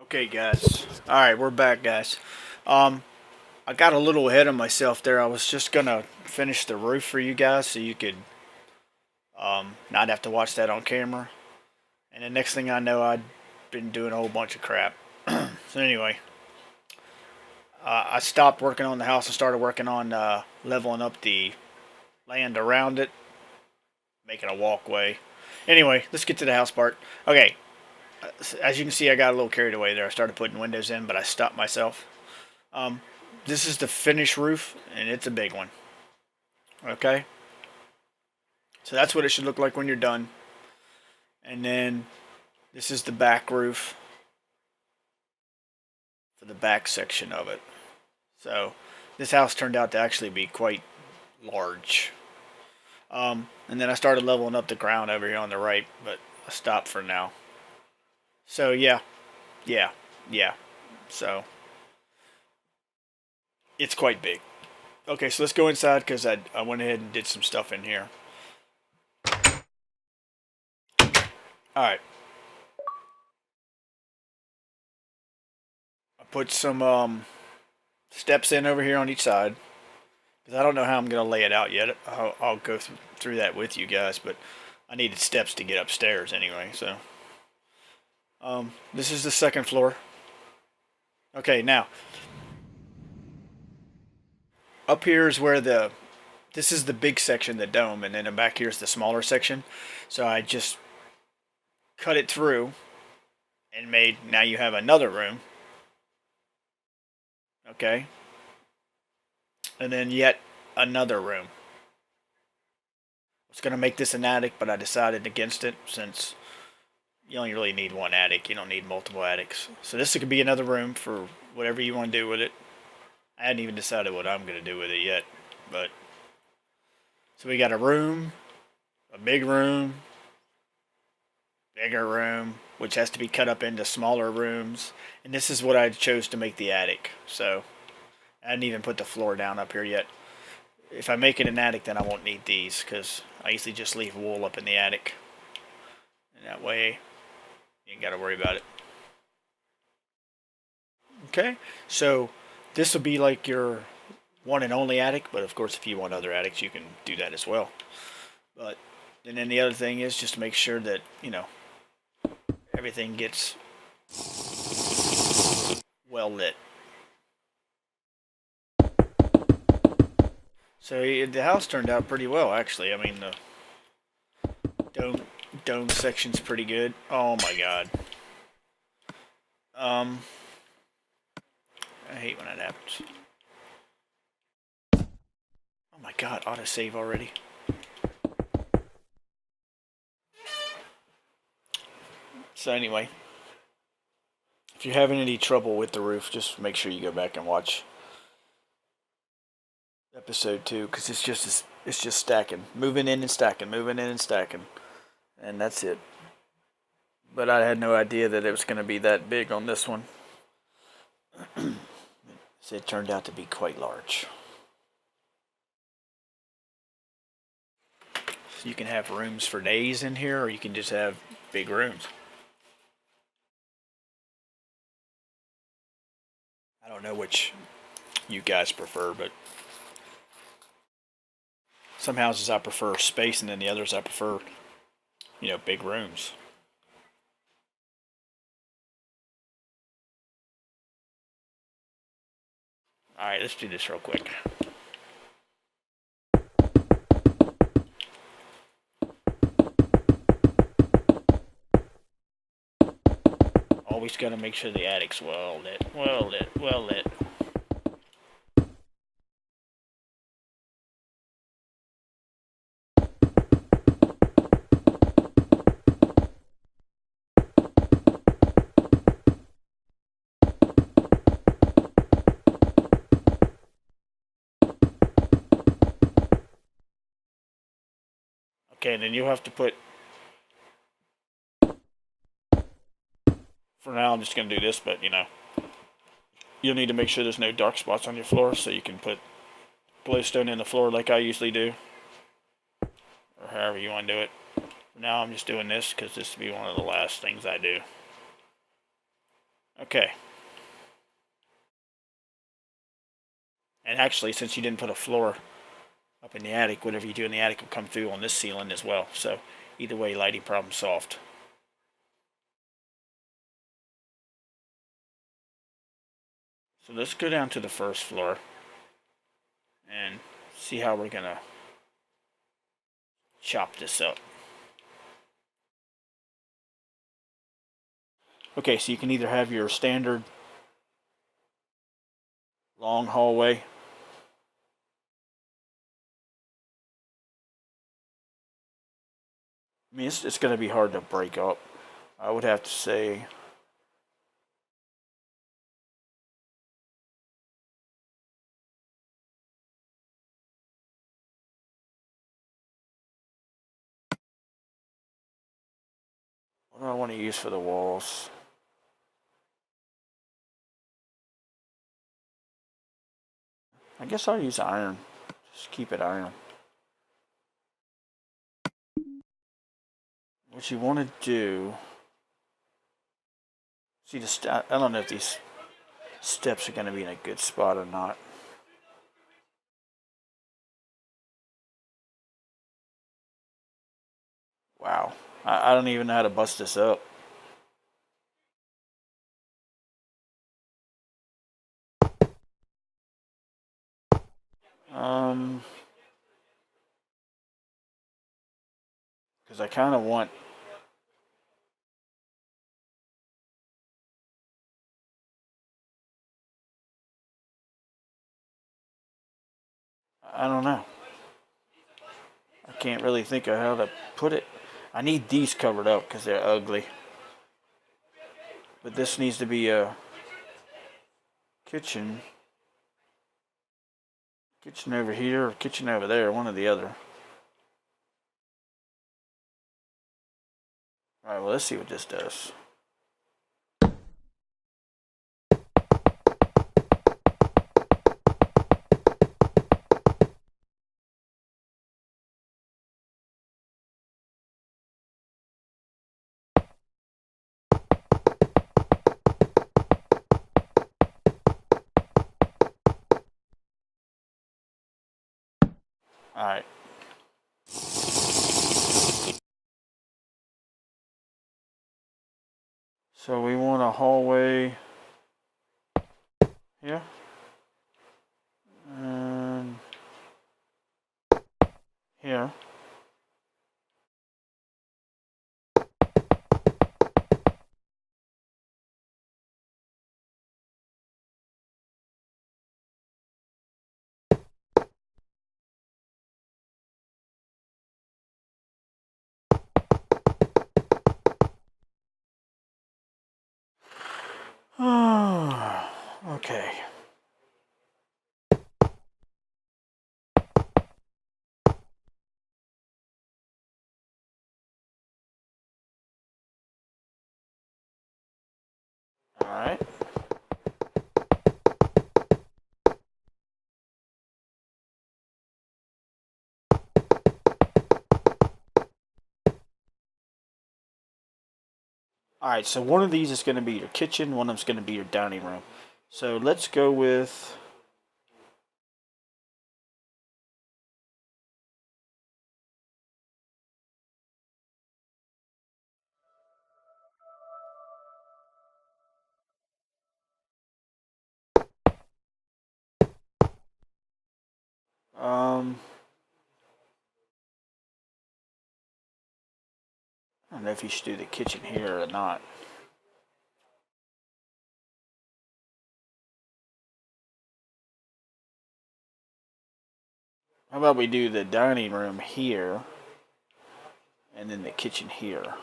Okay, guys. All right, we're back, guys. Um, I got a little ahead of myself there. I was just gonna finish the roof for you guys so you could not have to watch that on camera. And the next thing I know, I'd been doing a whole bunch of crap. So anyway, I stopped working on the house and started working on leveling up the land around it, making a walkway. Anyway, let's get to the house part. Okay, as you can see, I got a little carried away there. I started putting windows in, but I stopped myself. Um, this is the finished roof, and it's a big one. Okay, so that's what it should look like when you're done. And then this is the back roof for the back section of it. So this house turned out to actually be quite large. And then I started leveling up the ground over here on the right, but I stopped for now. So yeah, yeah. So it's quite big. Okay, so let's go inside because I went ahead and did some stuff in here. All right, I put some steps in over here on each side because I don't know how I'm gonna lay it out yet. I'll go through that with you guys, but I needed steps to get upstairs anyway. So this is the second floor. Okay, now up here is where this is the big section, the dome, and then back here is the smaller section. So I just cut it through and made. Now you have another room. Okay, and then yet another room. I was gonna make this an attic, but I decided against it since you only really need one attic. You don't need multiple attics. So this could be another room for whatever you want to do with it. I hadn't even decided what I'm gonna do with it yet, but so we got a room, a big room, bigger room, which has to be cut up into smaller rooms, and this is what I chose to make the attic. So I didn't even put the floor down up here yet. If I make it an attic, then I won't need these because I usually just leave wool up in the attic, and that way you ain't got to worry about it. Okay, so this will be like your one and only attic, but of course, if you want other attics, you can do that as well. But and then the other thing is just to make sure that everything gets well lit. So the house turned out pretty well, actually. I mean, the dome dome section's pretty good. Oh my god. Um, I hate when that happens. Oh my god, autosave already. So anyway, if you're having any trouble with the roof, just make sure you go back and watch episode 2 because it's just stacking, moving in and stacking, moving in and stacking, and that's it. But I had no idea that it was going to be that big on this one. So it turned out to be quite large. So you can have rooms for days in here, or you can just have big rooms. I don't know which you guys prefer, but some houses I prefer space, and then the others I prefer, big rooms. All right, let's do this real quick. Always got to make sure the attic's well lit, well lit, well lit. Okay, then you'll have to put. For now, I'm just gonna do this, but you'll need to make sure there's no dark spots on your floor, so you can put glowstone in the floor like I usually do, or however you want to do it. For now, I'm just doing this because this will be one of the last things I do. Okay. And actually, since you didn't put a floor up in the attic, whatever you do in the attic will come through on this ceiling as well. So either way, lighting problem solved. So let's go down to the first floor and see how we're gonna chop this up. Okay, so you can either have your standard long hallway. I mean, it's going to be hard to break up. I would have to say. What do I want to use for the walls? I guess I'll use iron. Just keep it iron. What you want to do. See, I don't know if these steps are going to be in a good spot or not. Wow. I don't even know how to bust this up. Because I kind of want. I don't know. I can't really think of how to put it. I need these covered up because they're ugly. But this needs to be a kitchen. Kitchen over here or kitchen over there, one or the other. Alright, well, let's see what this does. Alright. So we want a hallway here. And here. Okay. Alright. Alright, so one of these is going to be your kitchen, one of them's going to be your dining room. So let's go with. I don't know if you should do the kitchen here or not. How about we do the dining room here and then the kitchen here?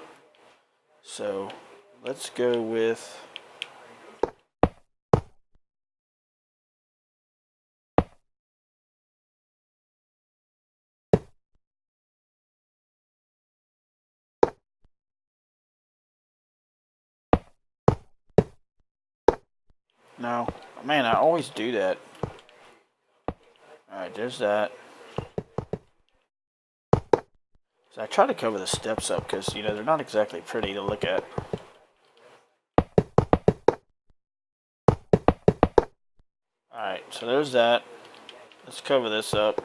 So let's go with. No. Man, I always do that. Alright, there's that. So I try to cover the steps up because, they're not exactly pretty to look at. so there's that. Let's cover this up.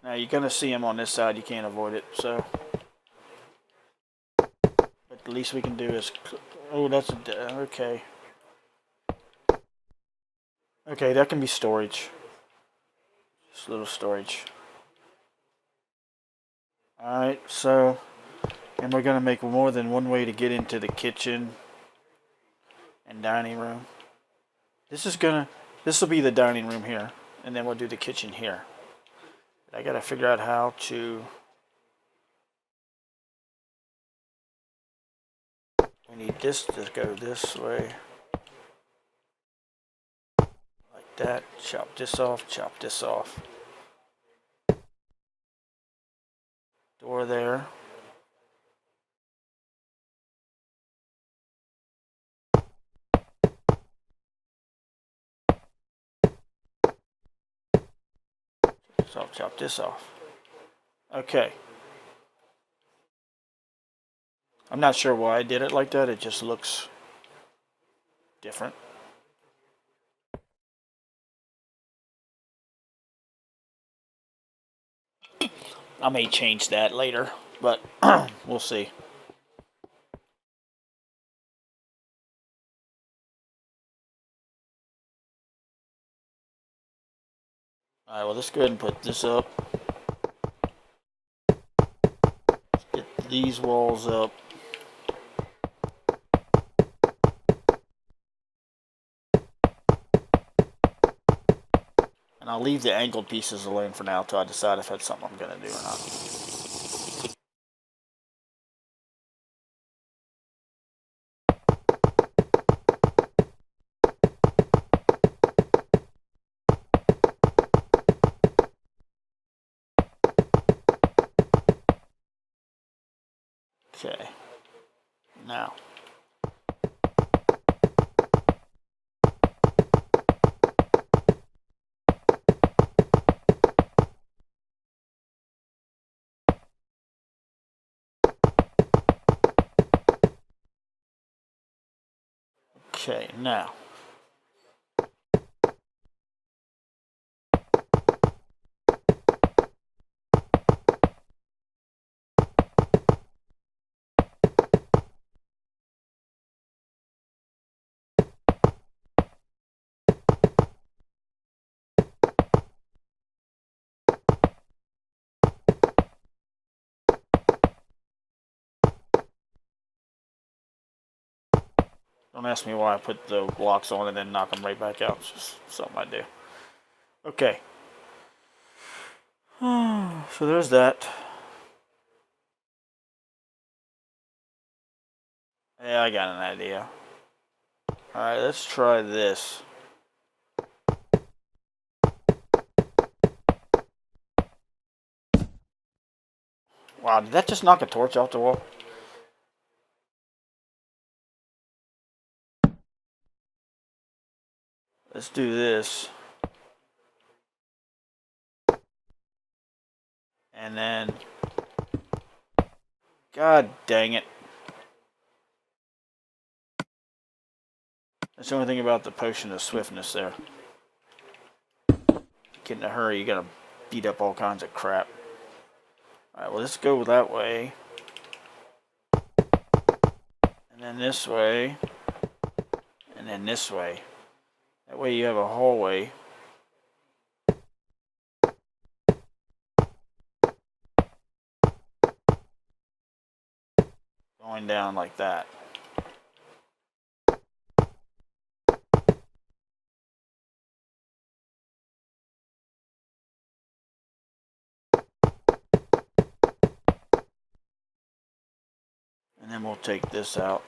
Now you're gonna see them on this side. You can't avoid it. So, but the least we can do is, oh, that's a, okay. Okay, that can be storage. Just a little storage. Alright, so, and we're going to make more than one way to get into the kitchen and dining room. This will be the dining room here, and then we'll do the kitchen here. I got to figure out how to, we need this to go this way. Like that. Chop this off, chop this off. Door there. So I'll chop this off. Okay. I'm not sure why I did it like that. It just looks different. I may change that later, but we'll see. Alright, well, let's go ahead and put this up. Let's get these walls up. And I'll leave the angled pieces alone for now until I decide if that's something I'm going to do or not. Okay. Now. Okay, now. Don't ask me why I put the blocks on and then knock them right back out. It's just something I do. Okay. So there's that. Yeah, I got an idea. Alright, let's try this. Wow, did that just knock a torch off the wall? Let's do this. And then, God dang it. That's the only thing about the potion of swiftness there. Get in a hurry, you gotta beat up all kinds of crap. Alright, well, let's go that way. And then this way. And then this way. That way you have a hallway. Going down like that. And then we'll take this out.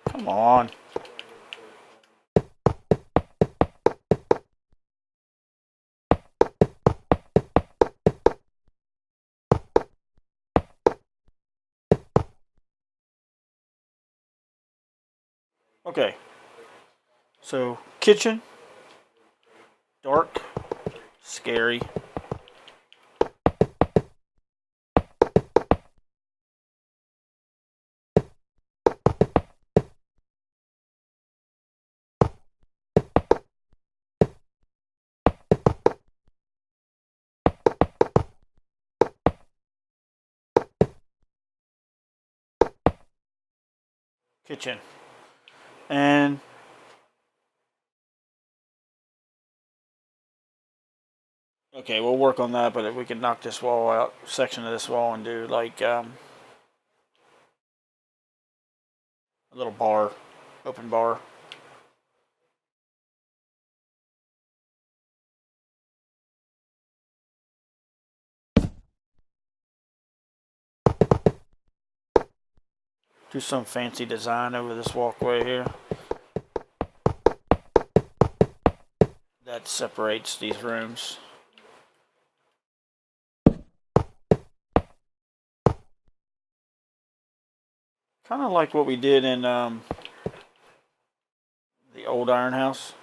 Come on. Okay. So, kitchen, dark, scary. Kitchen. And okay, we'll work on that, but if we can knock this wall out, section of this wall, and do like a little bar, open bar. Do some fancy design over this walkway here that separates these rooms. Kind of like what we did in the old iron house.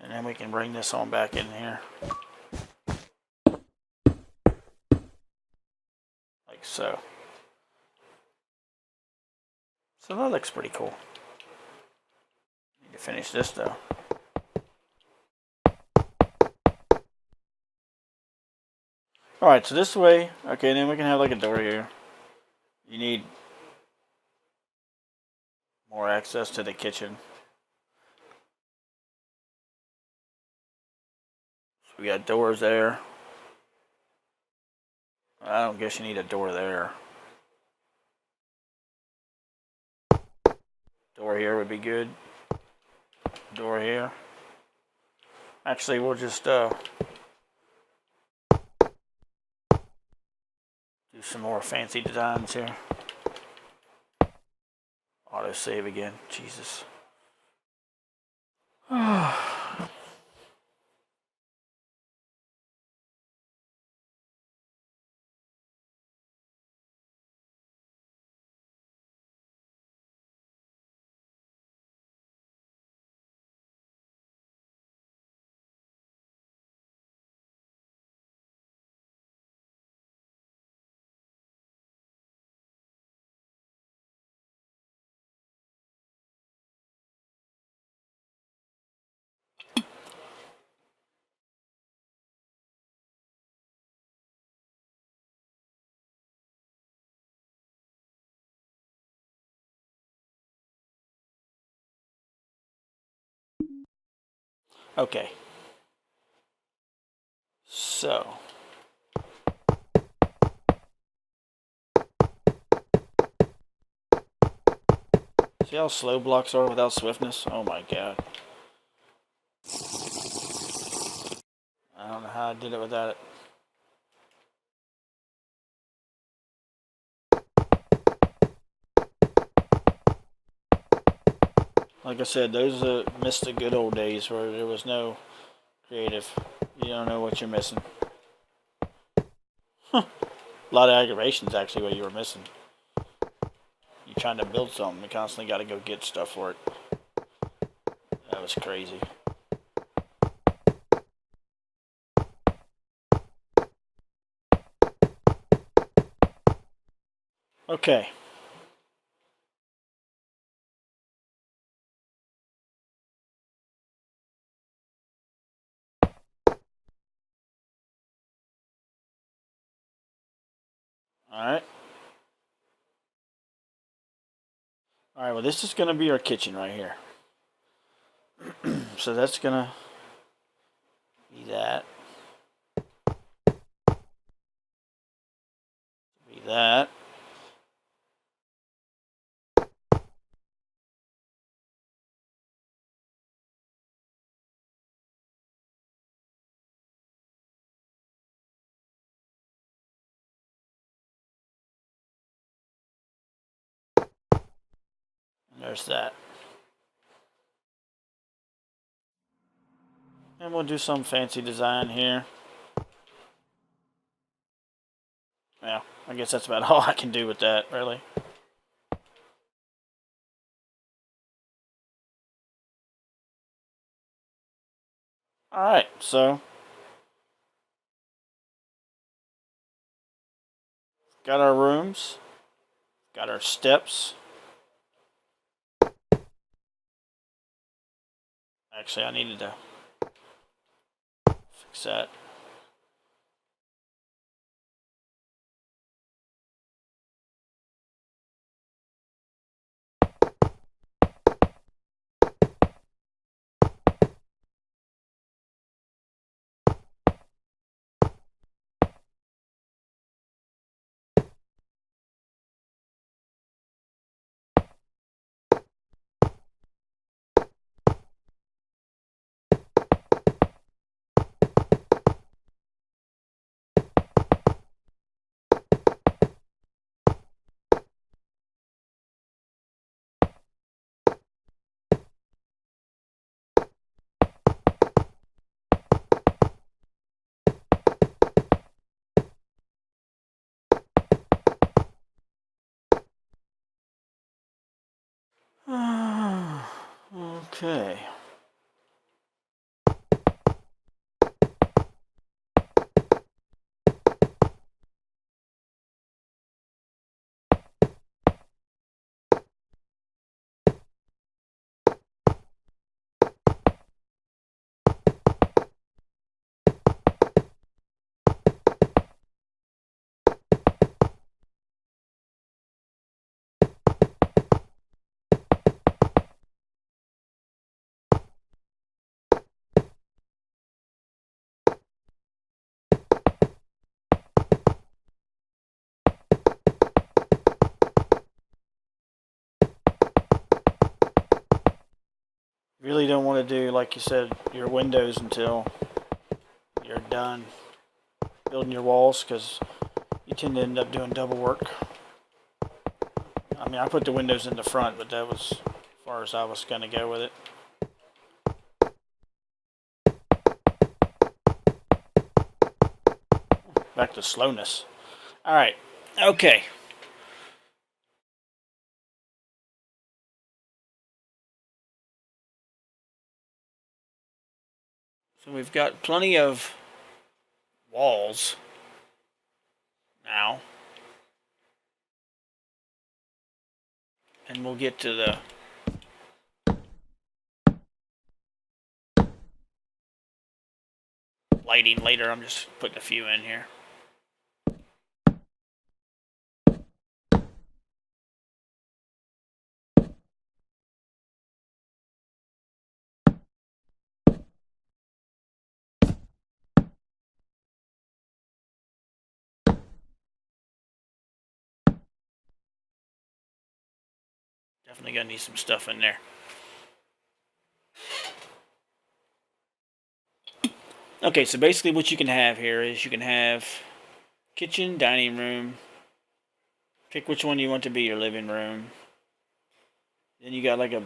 And then we can bring this on back in here. Like so. So that looks pretty cool. Need to finish this though. Alright, so this way, okay, then we can have like a door here. You need more access to the kitchen. So we got doors there. I don't guess you need a door there. Door here would be good. Door here. Actually, we'll just do some more fancy designs here. Auto save again. Jesus. Okay. So. See how slow blocks are without swiftness? Oh my god. I don't know how I did it without it. Like I said, those missed the good old days where there was no creative. You don't know what you're missing. A lot of aggravation's actually what you were missing. You're trying to build something, you constantly got to go get stuff for it. That was crazy. Okay. Alright. Alright, well, this is going to be our kitchen right here. So that's going to be that. that. There's that. And we'll do some fancy design here. Yeah, I guess that's about all I can do with that, really. Alright, so got our rooms, got our steps. Actually, I needed to fix that. Okay. Really don't want to do, like you said, your windows until you're done building your walls, because you tend to end up doing double work. I mean, I put the windows in the front, but that was as far as I was going to go with it. Back to slowness. Alright, okay. So we've got plenty of walls now. And we'll get to the lighting later. I'm just putting a few in here. Definitely gonna need some stuff in there. Okay, so basically what you can have here is you can have kitchen, dining room. Pick which one you want to be your living room. Then you got like a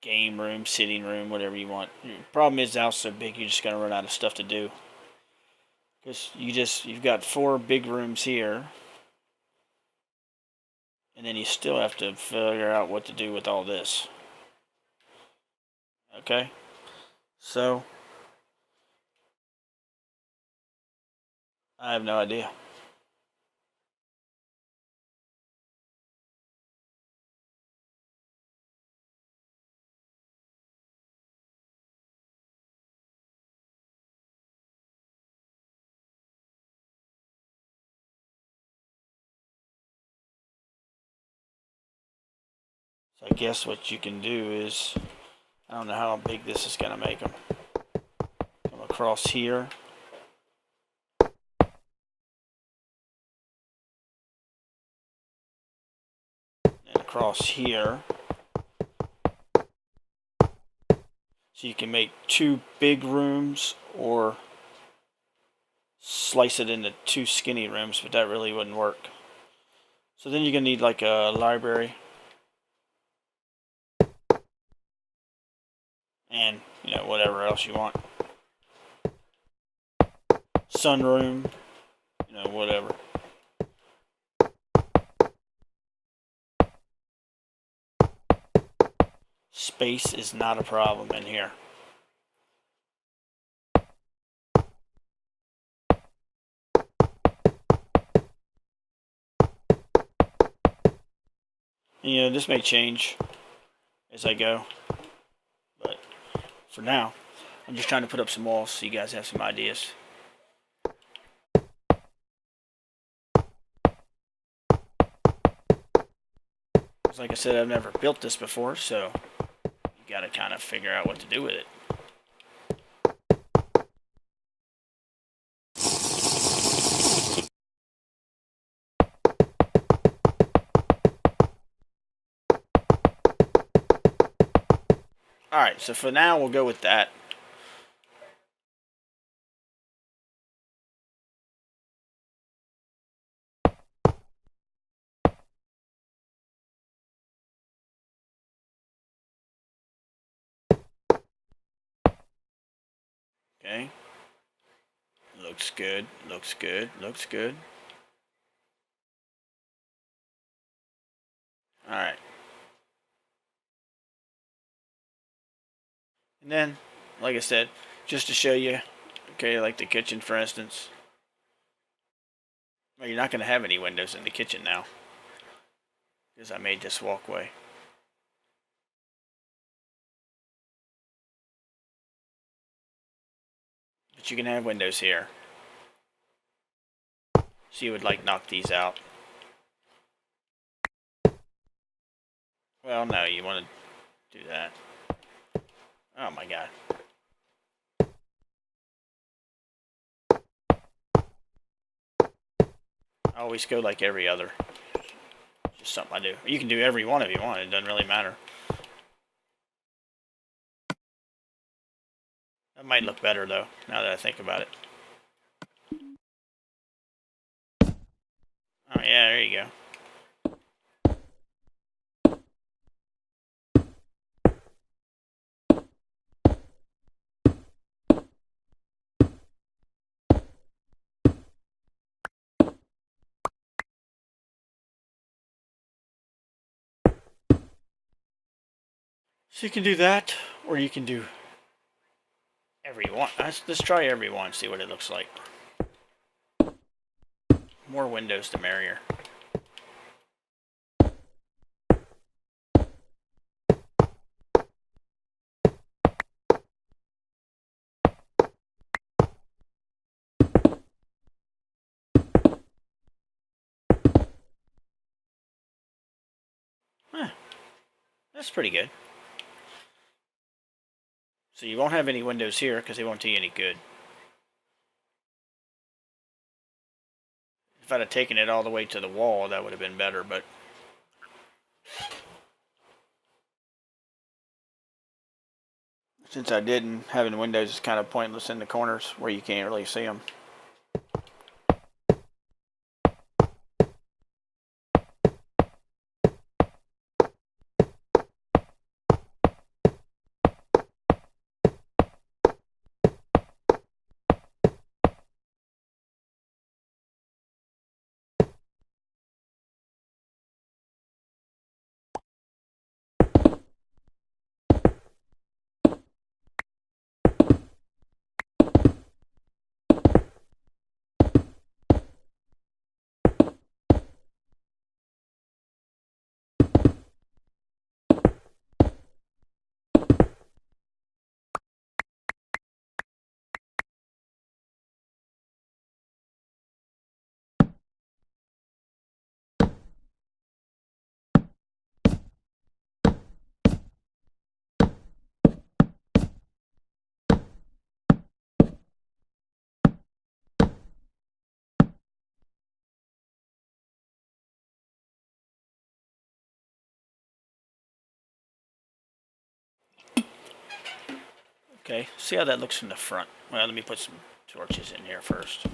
game room, sitting room, whatever you want. Problem is the house is so big you're just gonna run out of stuff to do. Because you've got 4 big rooms here. And then you still have to figure out what to do with all this. Okay? So I have no idea. So I guess what you can do is, I don't know how big this is going to make them. Come across here. across here. So you can make 2 big rooms or slice it into 2 skinny rooms, but that really wouldn't work. So then you're going to need like a library. And, you know, whatever else you want. Sunroom, you know, whatever. Space is not a problem in here. And, you know, this may change as I go, but for now, I'm just trying to put up some walls so you guys have some ideas. Like I said, I've never built this before, so you gotta kind of figure out what to do with it. Alright, so for now we'll go with that. Okay. Looks good, looks good, looks good. Alright. And then, like I said, just to show you, okay, like the kitchen for instance. Well, you're not going to have any windows in the kitchen now, because I made this walkway. But you can have windows here. So you would like knock these out. Well, no, you want to do that. Oh my god. I always go like every other. Just something I do. You can do every one if you want. It doesn't really matter. That might look better though, now that I think about it. Oh yeah, there you go. So you can do that, or you can do every one. Let's try every one, see what it looks like. More windows, the merrier. Huh. That's pretty good. So you won't have any windows here because they won't do you any good. If I'd have taken it all the way to the wall, that would have been better, but since I didn't, having windows is kind of pointless in the corners where you can't really see them. Okay, see how that looks from the front. Well, let me put some torches in here first.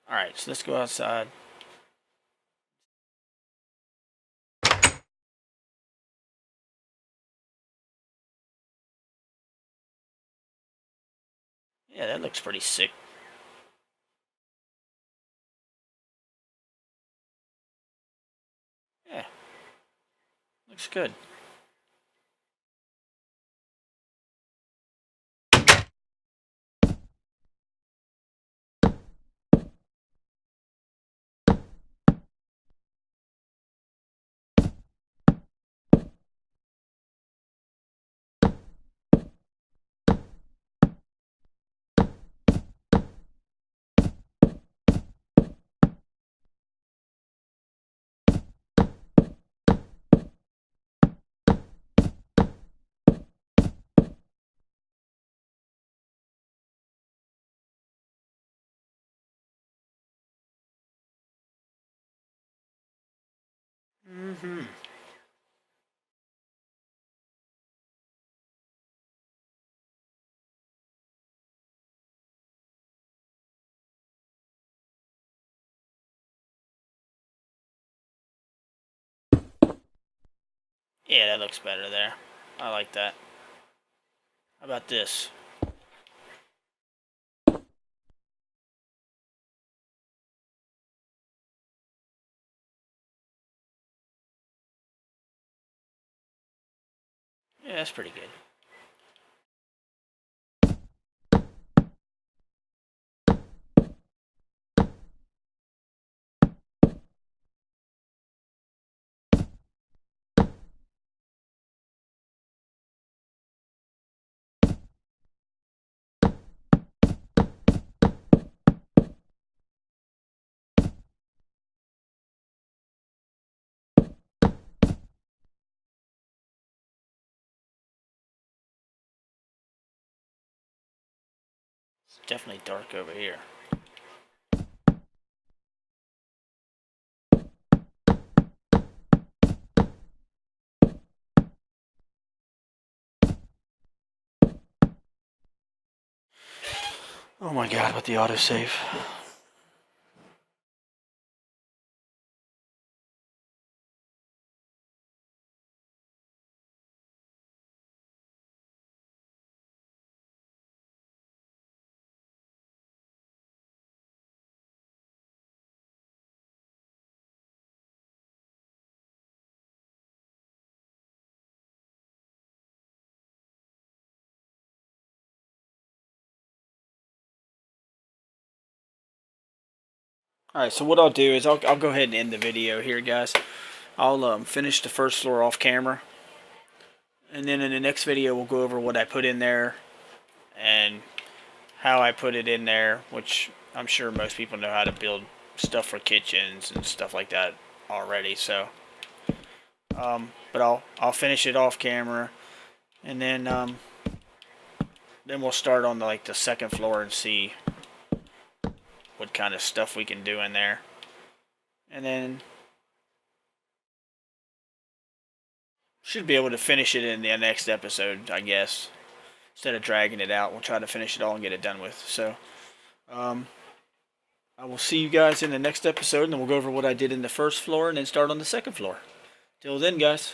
Alright, so let's go outside. Yeah, that looks pretty sick. Yeah, looks good. Mm-hmm. Yeah, that looks better there. I like that. How about this? Yeah, that's pretty good. It's definitely dark over here. Oh my god, with the autosave. Alright, so what I'll do is I'll go ahead and end the video here, guys. I'll finish the first floor off camera. And then in the next video, we'll go over what I put in there and how I put it in there, which I'm sure most people know how to build stuff for kitchens and stuff like that already. So, but I'll finish it off camera, and then we'll start on the second floor and see what kind of stuff we can do in there, and then should be able to finish it in the next episode, I guess. Instead of dragging it out, we'll try to finish it all and get it done with. So, um, I will see you guys in the next episode, and then we'll go over what I did in the first floor and then start on the second floor. Till then, guys.